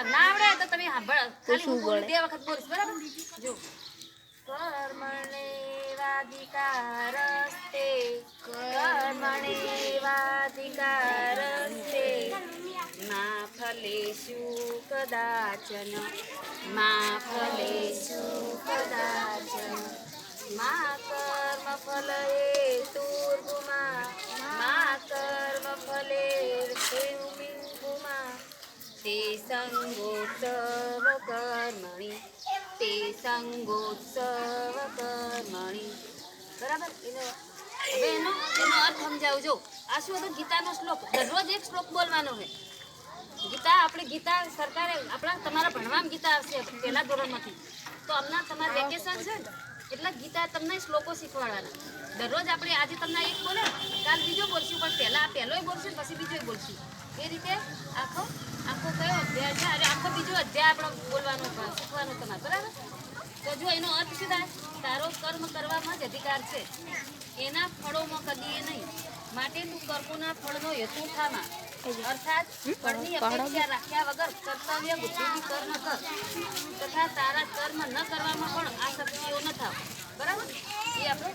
ના આવડે તો તમે ખાલી હું બોલું 2 વખત બોલીશ બરાબર જો कर्मणेवाधिकारस्ते कर्मणेवाधिकारस्ते मा फलेषु कदाचन मा फलेषु कदाचन मा कर्मफलहेतुर्भुमा मा कर्मफलेर्भूमिर्भुमा ते संगोत्सव कर्मणि ते संगोत्सव कर्मणि बराबर હવે એનો અર્થ સમજાવું જો આ શું હતો ગીતાનો શ્લોક દરરોજ એક શ્લોક બોલવાનો છે ગીતા આપણે ગીતા સરકારે આપણા તમારા ભણવામાં ગીતા આવશે પહેલા ધોરણમાંથી તો હમણાં તમારું વેકેશન છે ને એટલે ગીતા તમને શ્લોકો શીખવાડવાના દરરોજ આપણે આજે તમને એક બોલે કાલ બીજો બોલશું પણ પહેલા પહેલોય બોલશું પછી બીજોય બોલશું એ રીતે આખો કયો અધ્યાય છે અને આખો બીજો અધ્યાય આપણે બોલવાનો શીખવાનો તમારે બરાબર તો જો એનો અર્થ શું થાય તારો કર્મ કરવામાં જ અધિકાર છે એના ફળોમાં કદી એ નહીં માટે તું કર્મોના ફળનો હેતુ થામાં અર્થાત ફળની અપેક્ષા રાખ્યા વગર કર્તવ્ય બુદ્ધિથી કર્મ કર તથા તારા કર્મ ન કરવામાં પણ આ શક્તિઓ ન થાવ બરાબર એ આપણે